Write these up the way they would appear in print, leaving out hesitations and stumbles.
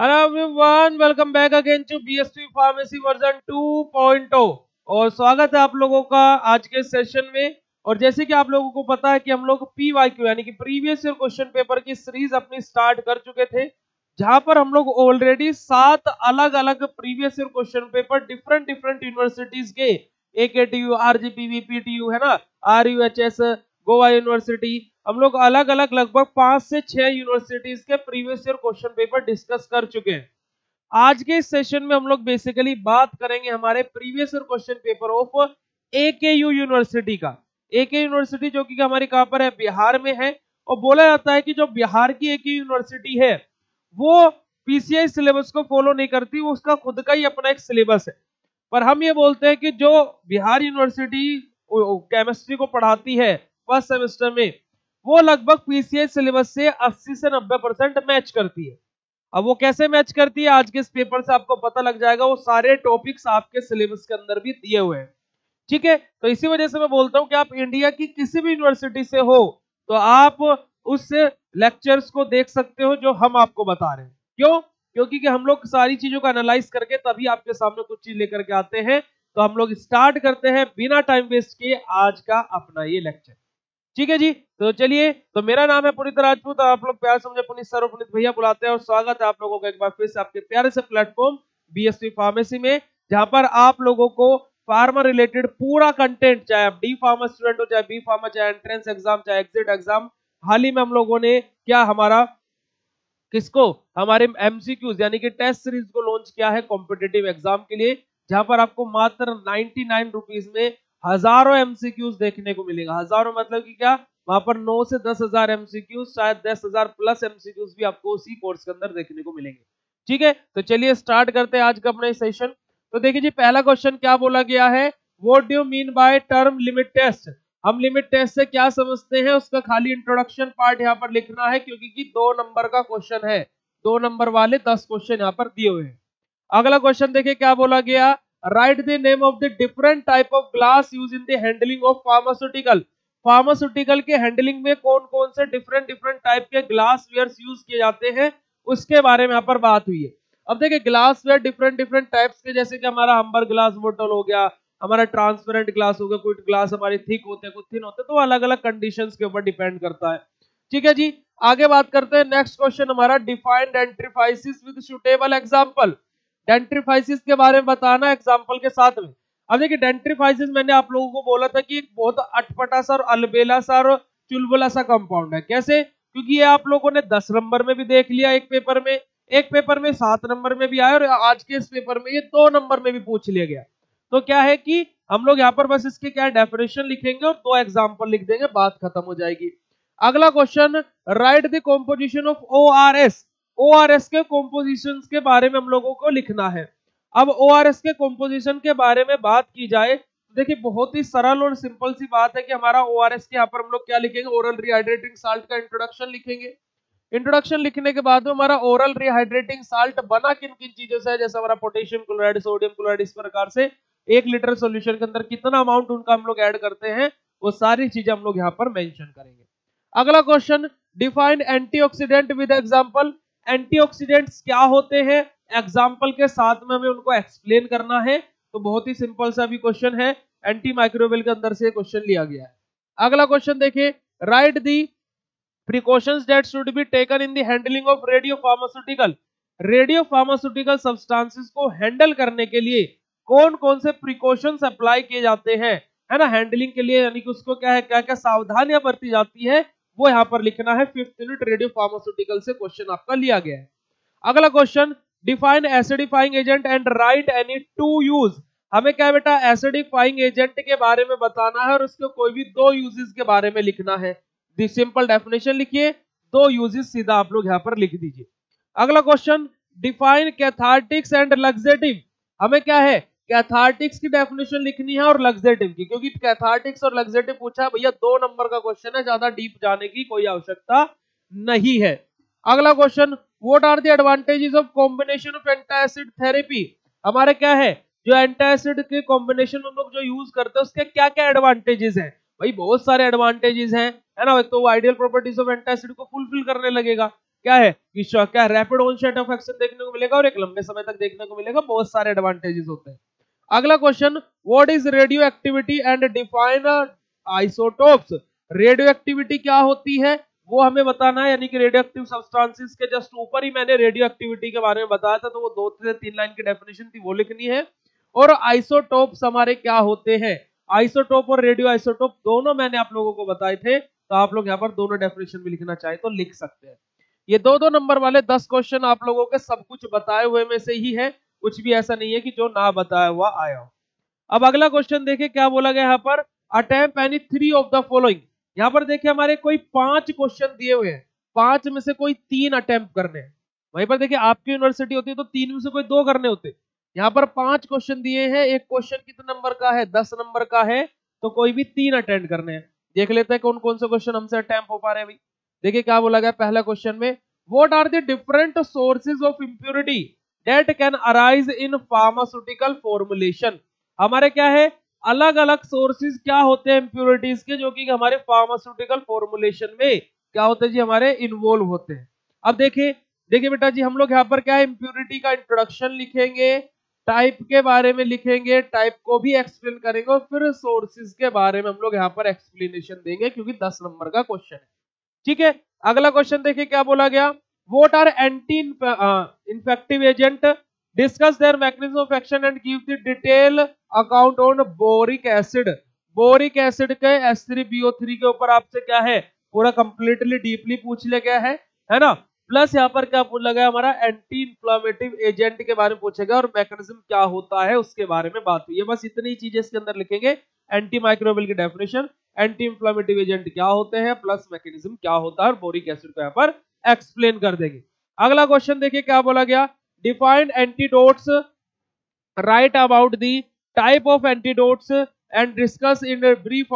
Hello everyone, welcome back again to BST pharmacy version 2.0 और स्वागत है आप लोगों का आज के सेशन में। और जैसे कि आप लोगों को पता है कि हम लोग पीवाईक्यू यानी कि प्रीवियस ईयर क्वेश्चन पेपर की सीरीज अपनी स्टार्ट कर चुके थे, जहां पर हम लोग ऑलरेडी 7 अलग अलग previous year question paper different different universities के एकेटीयू, आरजीपीवी, पीटीयू है ना, आरयूएचएस, गोवा यूनिवर्सिटी, हम लोग अलग अलग लगभग 5 से 6 यूनिवर्सिटीज के previous year question paper discuss कर चुके हैं। आज के इस सेशन में हम लोग बेसिकली बात करेंगे हमारे previous year question paper of AKU university का। एके यूनिवर्सिटी जो कि हमारी कहां पर है, बिहार में है। और बोला जाता है कि जो बिहार की एके यूनिवर्सिटी है वो पीसीआई सिलेबस को फॉलो नहीं करती, वो उसका खुद का ही अपना एक सिलेबस है। पर हम ये बोलते हैं कि जो बिहार यूनिवर्सिटी केमिस्ट्री को पढ़ाती है फर्स्ट सेमेस्टर में, वो लगभग पीसीआई सिलेबस से 80 से 90% मैच करती है। अब वो कैसे मैच करती है, आज के इस पेपर से आपको पता लग जाएगा। वो सारे टॉपिक्स आपके सिलेबस के अंदर भी दिए हुए हैं, ठीक है। तो इसी वजह से मैं बोलता हूं कि आप इंडिया की किसी भी यूनिवर्सिटी से हो तो आप उस लेक्चर्स को देख सकते हो जो हम आपको बता रहे हैं। क्यों? क्योंकि कि हम लोग सारी चीजों का एनालाइज करके तभी आपके सामने कुछ चीज लेकर के आते हैं। तो हम लोग स्टार्ट करते हैं बिना टाइम वेस्ट किए आज का अपना ये लेक्चर, ठीक है जी। तो चलिए, तो मेरा नाम है पुनीत राजपूत, आप लोग प्यार समझे पुनीत सर और पुनीत भैया बुलाते हैं। और स्वागत है आप लोगों का एक बार फिर से आपके प्यारे से प्लेटफॉर्म बीएसटी फार्मेसी में, जहां पर आप लोगों को फार्मा रिलेटेड पूरा कंटेंट, चाहे आप डी फार्मा स्टूडेंट हो, चाहे बी फार्मा, चाहे एंट्रेंस एग्जाम, चाहे एग्जिट एग्जाम। हाल ही में हम लोगों ने क्या हमारा किसको हमारे एमसीक्यूज यानी कि टेस्ट सीरीज को लॉन्च किया है कॉम्पिटिटिव एग्जाम के लिए, जहां पर आपको मात्र 99 रुपीज में हजारों एमसीक्यूज देखने को मिलेगा। हजारों मतलब कि क्या, वहां पर 9 से 10,000 एमसीक्यूज, शायद 10,000 प्लस एमसीक्यूज भी आपको उसी कोर्स के अंदर देखने को मिलेंगे, ठीक है। तो चलिए स्टार्ट करते हैं आज का अपना सेशन। तो देखिए जी, पहला क्वेश्चन क्या बोला गया है, what do you mean by term limit test. हम लिमिट टेस्ट से क्या समझते हैं, उसका खाली इंट्रोडक्शन पार्ट यहाँ पर लिखना है, क्योंकि कि 2 नंबर का क्वेश्चन है। 2 नंबर वाले 10 क्वेश्चन यहाँ पर दिए हुए हैं। अगला क्वेश्चन देखिए क्या बोला गया, right the name of the different type of glass use in the handling of pharmaceutical. Pharmaceutical के हैंडलिंग में कौन कौन से डिफरेंट डिफरेंट टाइप के ग्लास वेयर्स यूज किए जाते हैं, उसके बारे में यहाँ पर बात हुई है। अब देखिए, glass ware different different types के, जैसे कि हमारा हम्बर ग्लास बोतल हो गया, हमारा ट्रांसपेरेंट ग्लास हो गया, कुछ ग्लास हमारे थिक होते हैं, कुछ थिन होते हैं, तो अलग अलग कंडीशंस के ऊपर डिपेंड करता है, ठीक है जी। आगे बात करते हैं, नेक्स्ट क्वेश्चन हमारा, डिफाइन डेंट्रीफाइसिस विद सुटेबल एग्जांपल। डेंट्रीफाइसिस के बारे में बताना एग्जांपल के साथ में। अब देखिए, डेंट्रीफाइसिस मैंने आप लोगों को बोला था कि एक बहुत अटपटा सा और अलबेला सा और चुलबुला सा कंपाउंड है। कैसे? क्योंकि ये आप लोगों ने 10 नंबर में भी देख लिया, एक पेपर में 7 नंबर में भी आया, और आज के इस पेपर में ये 2 नंबर में भी पूछ लिया गया। तो क्या है कि हम लोग यहाँ पर बस इसके क्या डेफिनेशन लिखेंगे और 2 एग्जांपल लिख देंगे, बात खत्म हो जाएगी। अगला question, right the composition of ORS. ORS के कंपोजिशन के बारे में हम लोगों को लिखना है। अब ओआरएस के कंपोजिशन के बारे में बात की जाए तो देखिए, बहुत ही सरल और सिंपल सी बात है कि हमारा ओआरएस के यहाँ पर हम लोग क्या लिखेंगे, ओरल रिहाइड्रेटिंग साल्ट का इंट्रोडक्शन लिखेंगे। इंट्रोडक्शन लिखने के बाद में हमारा ओरल रिहाइड्रेटिंग साल्ट बना किन किन चीजों से है, जैसे हमारा पोटेशियम क्लोराइड, सोडियम क्लोराइड, इस प्रकार से 1 लीटर सॉल्यूशन के अंदर कितना अमाउंट उनका हम लोग ऐड करते हैं, वो सारी चीजें हम लोग यहाँ पर मेंशन करेंगे। अगला question, define antioxidant with example. Antioxidants क्या होते हैं, एग्जांपल के साथ में हमें उनको एक्सप्लेन करना है। तो बहुत ही सिंपल सा भी क्वेश्चन है, एंटी माइक्रोबियल के अंदर से क्वेश्चन लिया गया है। अगला क्वेश्चन देखिए, right the precautions that should be taken in the handling of radiopharmaceutical। Radiopharmaceutical substances को हैंडल करने के लिए कौन कौन से प्रिकॉशंस अप्लाई किए जाते हैं, है ना, हैंडलिंग के लिए, यानी कि उसको क्या है, क्या क्या सावधानियां बरती जाती है, वो यहाँ पर लिखना है। 5th यूनिट रेडियोफार्मास्यूटिकल से क्वेश्चन आपका लिया गया है। अगला question, define acidifying agent and right any two use. हमें क्या बेटा, एसिडिफाइंग एजेंट के बारे में बताना है और उसके कोई भी 2 यूजेस के बारे में लिखना है। दी सिंपल डेफिनेशन लिखिए, 2 यूजेस सीधा आप लोग यहाँ पर लिख दीजिए। अगला question, define cathartics and laxative. हमें क्या है, कैथार्टिक्स की डेफिनेशन लिखनी है और लग्जेटिव की, क्योंकि कैथार्टिक्स और लग्जेटिव पूछा है भैया, 2 नंबर का क्वेश्चन है, ज्यादा डीप जाने की कोई आवश्यकता नहीं है। अगला question, what are the advantages of combination of antacid therapy. हमारे क्या है, जो एंटासिड के कॉम्बिनेशन में हम लोग जो यूज करते हैं उसके क्या क्या एडवांटेजेस हैं। भाई बहुत सारे एडवांटेजेस हैं, है ना। तो आइडियल प्रॉपर्टीज ऑफ एंटासिड को फुलफिल करने लगेगा, क्या है कि क्या रैपिड ऑनसेट ऑफ एक्शन देखने को मिलेगा और एक लंबे समय तक देखने को मिलेगा, बहुत सारे एडवांटेजेस होते हैं। अगला question, what is radio activity and define isotopes. Radio activity क्या होती है वो हमें बताना है, यानी कि रेडियो एक्टिव सब्सटेंसेस के जस्ट ऊपर ही मैंने रेडियो एक्टिविटी के बारे में बताया था, तो वो 2 से 3 लाइन की डेफिनेशन थी, वो लिखनी है। और आइसोटोप्स हमारे क्या होते हैं, आइसोटोप और रेडियो आइसोटोप दोनों मैंने आप लोगों को बताए थे, तो आप लोग यहाँ पर दोनों डेफिनेशन भी लिखना चाहे तो लिख सकते हैं। ये 2-2 नंबर वाले 10 क्वेश्चन आप लोगों के सब कुछ बताए हुए में से ही है, कुछ भी ऐसा नहीं है कि जो ना बताया हुआ आया हो। अब अगला क्वेश्चन देखिए क्या बोला गया यहाँ पर, attempt any 3 of the following. यहाँ पर देखिए हमारे कोई 5 क्वेश्चन दिए हुए हैं, 5 में से कोई 3 अटेम्प्ट करने हैं। वहीं पर देखिए आपकी यूनिवर्सिटी होती है तो 3 में से कोई 2 करने होते हैं। यहाँ पर 5 क्वेश्चन दिए हैं, एक क्वेश्चन कितने नंबर का है, 10 नंबर का है, तो कोई भी 3 अटेंड करने हैं। देख लेते हैं कौन कौन से क्वेश्चन हमसे अटेम्प्ट हो पा रहे हैं भाई। देखिए क्या बोला गया पहला क्वेश्चन में, what are the different sources of impurity that can arise in pharmaceutical formulation. हमारे क्या है, अलग अलग सोर्सेज क्या होते हैं इंप्योरिटीज के, जो कि हमारे फार्मास्यूटिकल फॉर्मुलेशन में क्या होते हैं जी, हमारे इन्वॉल्व होते हैं। अब देखिए देखिए बेटा जी, हम लोग यहाँ पर क्या है, इंप्योरिटी का इंट्रोडक्शन लिखेंगे, टाइप के बारे में लिखेंगे, टाइप को भी एक्सप्लेन करेंगे और फिर सोर्सेज के बारे में हम लोग यहाँ पर एक्सप्लेनेशन देंगे, क्योंकि 10 नंबर का क्वेश्चन है। ठीक है, अगला क्वेश्चन देखिए क्या बोला गया, what are anti infective agent, discuss their mechanism of action and give the detail account on boric acid. Boric acid के H3PO3 के ऊपर आपसे क्या है, पूरा कंप्लीटली डीपली पूछ लिया गया है ना। प्लस यहाँ पर क्या पूछा गया, हमारा एंटी इन्फ्लामेटिव एजेंट के बारे में पूछेगा और मैकेनिज्म क्या होता है उसके बारे में बात हुई है। बस इतनी चीजें इसके अंदर लिखेंगे, एंटी माइक्रोबियल की डेफिनेशन, एंटी इंफ्लेमेटिव एजेंट क्या होते हैं, प्लस मैकेनिज्म क्या होता है, और बोरिक एसिड को यहाँ पर एक्सप्लेन कर देंगे। अगला क्वेश्चन देखिए क्या बोला गया, define antidotes, write about the type of antidotes and discuss in brief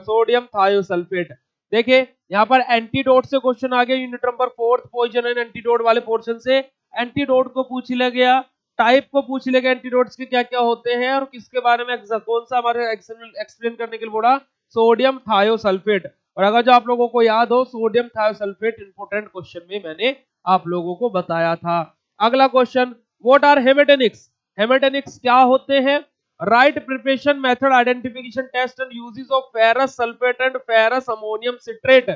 sodium thiosulphate. देखिए यहाँ पर एंटीडोट से क्वेश्चन आ गया, unit number 4 poison and antidote वाले पोर्शन से एंटीडोट को पूछ लिया गया, टाइप को पूछ लिया गया, एंटीडोट्स के क्या क्या होते हैं और किसके बारे में कौन सा हमारे एक्सप्लेन करने के लिए बोला, सोडियम थायोसल्फेट। और अगर जो आप लोगों को याद हो, सोडियम थायोसल्फेट इंपोर्टेंट क्वेश्चन में मैंने आप लोगों को बताया था। अगला question, what are haematinics, haematinics क्या होते हैं, write preparation method identification test and uses of ferrous sulphate and ferrous ammonium citrate.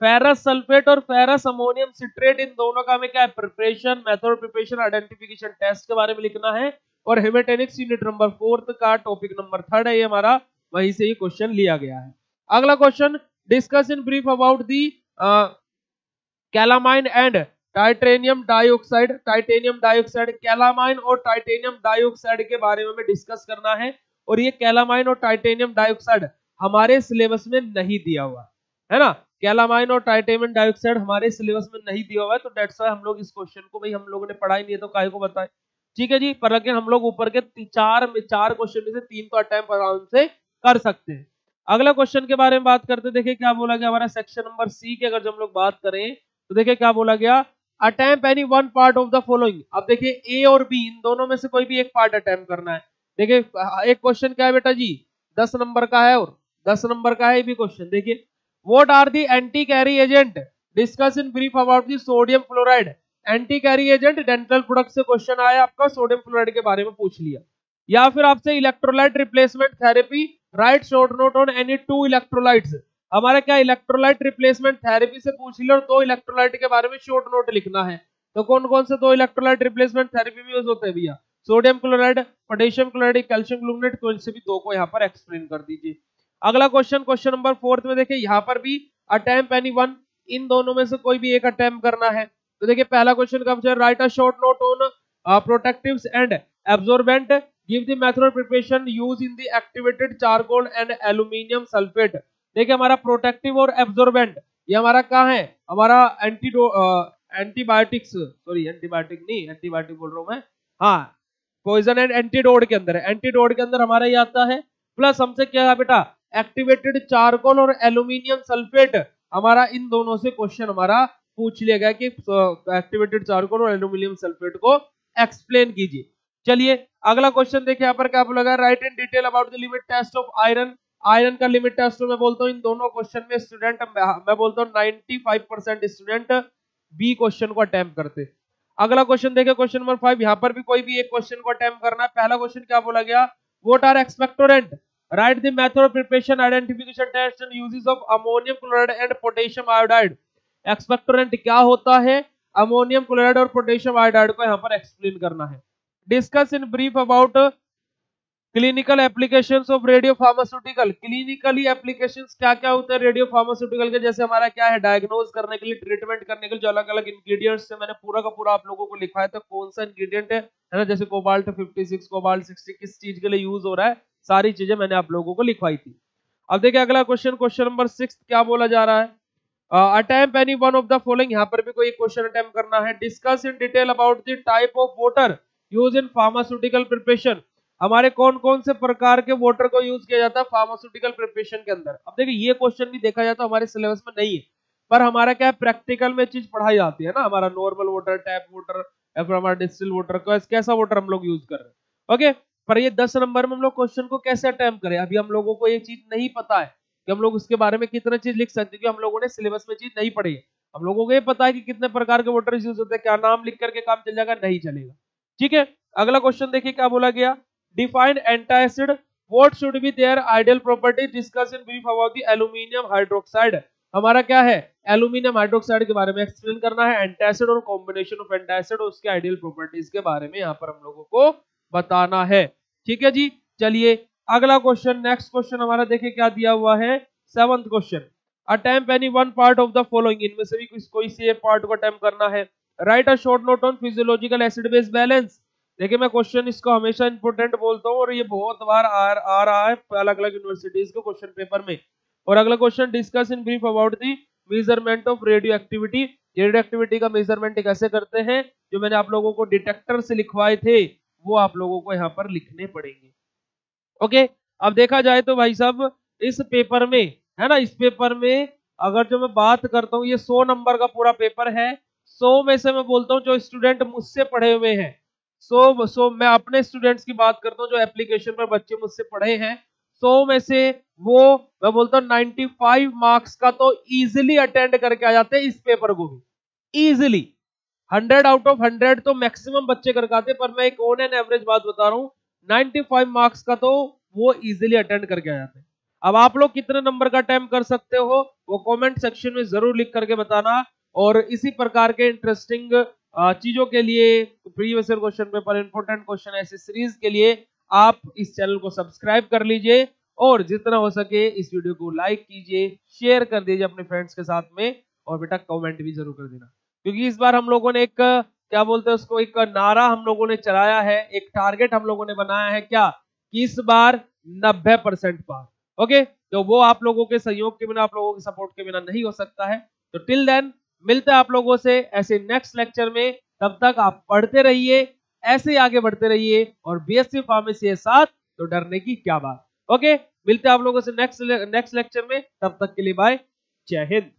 Ferrous sulphate और फेरस अमोनियम सिट्रेट इन दोनों का हमें क्या है, preparation method preparation identification test के बारे में लिखना है। और हेमेटेनिक्स यूनिट नंबर 4 का टॉपिक नंबर 3 है ये हमारा, वहीं से ये क्वेश्चन लिया गया है। अगला question, discuss in brief about the calamine and titanium dioxide. Titanium dioxide, calamine और टाइटेनियम डाइऑक्साइड के बारे में हमें डिस्कस करना है। और ये कैलामाइन और टाइटेनियम डाइऑक्साइड हमारे सिलेबस में नहीं दिया हुआ है ना, कैलामाइन और टाइटेनियम डाइऑक्साइड हमारे सिलेबस में नहीं दिया हुआ है, तो दैट्स व्हाई हम लोग इस क्वेश्चन को भाई हम लोगों ने पढ़ा ही नहीं है, तो काहे को बताएं। ठीक है जी, पर लेकिन हम लोग ऊपर के 4 क्वेश्चन में से 3 तो अटेम्प्ट आराम से कर सकते हैं। अगला क्वेश्चन के बारे में बात करते, देखिए क्या बोला गया हमारा सेक्शन नंबर सी की अगर हम लोग बात करें तो देखिए क्या बोला गया, attempt any one part of the following. अब देखिए ए और बी इन दोनों में से कोई भी एक पार्ट अटेम्प्ट करना है। देखिए एक क्वेश्चन क्या है बेटा जी, 10 नंबर का है और 10 नंबर का है भी क्वेश्चन। देखिए what are the anti caries agent, discuss in brief about the sodium fluoride. Anti caries agent dental product से क्वेश्चन आया आपका, सोडियम फ्लोराइड के बारे में पूछ लिया। या फिर आपसे electrolyte replacement therapy, right short note on any 2 electrolytes. हमारा क्या इलेक्ट्रोलाइट रिप्लेसमेंट थेरेपी से पूछ लिया और 2 इलेक्ट्रोलाइट के बारे में शॉर्ट नोट लिखना है। तो कौन कौन से 2 इलेक्ट्रोलाइट रिप्लेसमेंट थेरेपी में यूज होते हैं भैया, sodium chloride, potassium chloride, calcium chloride, तो इनसे भी 2 को यहाँ पर एक्सप्लेन कर दीजिए। अगला क्वेश्चन, क्वेश्चन नंबर 4 में देखिए यहाँ पर भी अटेम्प्ट एनी वन, इन दोनों में से कोई भी एक अटेम्प्ट करना है। तो देखिए पहला क्वेश्चन का पूछा, write a short note on protectives and absorbent, give the method of preparation use in the activated charcoal and aluminium sulphate. देखिए हमारा प्रोटेक्टिव और एब्जॉर्बेंट ये हमारा कहाँ है, हमारा एंटीबायोटिक्स, सॉरी एंटीबायोटिक नहीं, एंटीबायोटिक बोल रहा हूं मैं, हाँ पॉइजन एंड एंटीडोट के अंदर है, एंटीडोट के अंदर हमारा ये आता है। प्लस हमसे क्या है बेटा, एक्टिवेटेड चारकोल और एल्यूमिनियम सल्फेट, हमारा इन दोनों से क्वेश्चन हमारा पूछ लिया गया कि एक्टिवेटेड चारकोल और एल्यूमिनियम सल्फेट को एक्सप्लेन कीजिए। चलिए अगला क्वेश्चन देखिए यहाँ पर क्या बोला, write in detail about the limit test of iron. Iron का लिमिट टेस्ट मैं बोलता हूँ इन दोनों क्वेश्चन में स्टूडेंट मैं बोलता हूँ 95% स्टूडेंट बी क्वेश्चन को अटेम्प्ट करते। अगला क्वेश्चन देखिए, क्वेश्चन नंबर 5। यहाँ पर भी कोई भी एक क्वेश्चन को अटेम्प्ट करना है। पहला क्वेश्चन क्या बोला गया, what are expectorant, write the method of preparation, identification test and uses of ammonium chloride and potassium iodide. Expectorant क्या होता है, अमोनियम क्लोराइड और पोटेशियम आयोडाइड को यहाँ पर एक्सप्लेन करना है। Discuss in brief about clinical applications of radio pharmaceutical. Clinically applications क्या क्या होते हैं रेडियो फार्मास्यूटिकल के, जैसे हमारा क्या है, डायग्नोज करने के लिए, ट्रीटमेंट करने के लिए जो अलग अलग इंग्रेडिएंट्स से मैंने पूरा का पूरा आप लोगों को लिखा है, तो कौन सा इंग्रेडिएंट है ना, जैसे कोबाल्ट 56, कोबाल्ट 60 किस चीज के लिए यूज हो रहा है, सारी चीजें मैंने आप लोगों को लिखवाई थी। अब देखिए अगला क्वेश्चन, क्वेश्चन नंबर 6 क्या बोला जा रहा है, attempt any one of the following. यहाँ पर भी कोई क्वेश्चन अटेम्प्ट करना है। Discuss in detail about the type of water use in pharmaceutical preparation. हमारे कौन कौन से प्रकार के वाटर को यूज किया जाता है फार्मास्यूटिकल प्रिपरेशन के अंदर। अब देखिए ये क्वेश्चन भी देखा जाता है हमारे सिलेबस में नहीं है, पर हमारा क्या है, प्रैक्टिकल में चीज पढ़ाई जाती है ना, हमारा नॉर्मल वाटर, टैप वाटर या फिर हमारा डिस्टिल वाटर, कैसा वाटर हम लोग यूज कर रहे हैं। ओके, पर ये 10 नंबर में हम लोग क्वेश्चन को कैसे अटेम्प्ट करें, अभी हम लोगों को ये चीज नहीं पता है कि हम लोग उसके बारे में कितना चीज लिख सकते हैं, क्योंकि हम लोगों ने सिलेबस में चीज नहीं पढ़ी है। हम लोगों को ये पता है कि कितने प्रकार के वाटर यूज होते हैं, क्या नाम लिख करके काम चल जाएगा, नहीं चलेगा। ठीक है, अगला क्वेश्चन देखिए क्या बोला गया, define antacid, what should be their ideal property, discuss in brief about the aluminium hydroxide. हमारा क्या है, एल्यूमिनियम हाइड्रोक्साइड के बारे में एक्सप्लेन करना है, एंटासिड और कॉम्बिनेशन ऑफ एंटासिड और उसके आइडियल प्रॉपर्टीज के बारे में यहाँ पर हम लोगों को बताना है। ठीक है जी, चलिए अगला क्वेश्चन, नेक्स्ट क्वेश्चन हमारा देखिए क्या दिया हुआ है, 7th question, attempt any one part of the following. इनमें से भी कोई से पार्ट को अटेम्प्ट करना है। Right a short note on physiological acid base balance. देखिए मैं क्वेश्चन इसको हमेशा इंपोर्टेंट बोलता हूँ और ये बहुत बार आ रहा है अलग अलग यूनिवर्सिटीज के क्वेश्चन पेपर में। और अगला question, discuss in brief about the measurement of radio activity. Radio activity का मेजरमेंट कैसे करते हैं, जो मैंने आप लोगों को डिटेक्टर से लिखवाए थे वो आप लोगों को यहाँ पर लिखने पड़ेंगे। ओके, अब देखा जाए तो भाई साहब इस पेपर में है ना, इस पेपर में अगर जो मैं बात करता हूँ, ये 100 नंबर का पूरा पेपर है। 100 में से मैं बोलता हूँ जो स्टूडेंट मुझसे पढ़े हुए हैं, 100 मैं अपने स्टूडेंट्स की बात करता हूँ जो एप्लीकेशन पर बच्चे मुझसे पढ़े हैं, 100 में से वो मैं बोलता हूँ 95 मार्क्स का तो इजिली अटेंड करके आ जाते हैं इस पेपर को भी इजिली। 100 आउट ऑफ 100 तो मैक्सिमम बच्चे कर आते, पर मैं एक ऑन एन एवरेज बात बता रहा हूँ, 95 मार्क्स का तो वो इजीली अटेंड करके आ जाते हैं। अब आप लोग कितने नंबर का अटेम्प्ट कर सकते हो वो कमेंट सेक्शन में जरूर लिख करके बताना। और इसी प्रकार के इंटरेस्टिंग चीजों के लिए, previous year question paper, important question, ऐसी सीरीज के लिए आप इस चैनल को सब्सक्राइब कर लीजिए और जितना हो सके इस वीडियो को लाइक कीजिए, शेयर कर दीजिए अपने फ्रेंड्स के साथ में, और बेटा कमेंट भी जरूर कर देना, क्योंकि इस बार हम लोगों ने एक क्या बोलते हैं उसको, एक नारा हम लोगों ने चलाया है, एक टारगेट हम लोगों ने बनाया है क्या, कि इस बार 90% पार। ओके, तो वो आप लोगों के सहयोग के बिना, आप लोगों के सपोर्ट के बिना नहीं हो सकता है। तो टिल देन मिलते हैं आप लोगों से ऐसे नेक्स्ट लेक्चर में, तब तक आप पढ़ते रहिए, ऐसे ही आगे बढ़ते रहिए और बीएससी फार्मेसी के साथ, तो डरने की क्या बात। ओके, मिलते हैं आप लोगों से नेक्स्ट लेक्चर में, तब तक के लिए बाय, जय हिंद।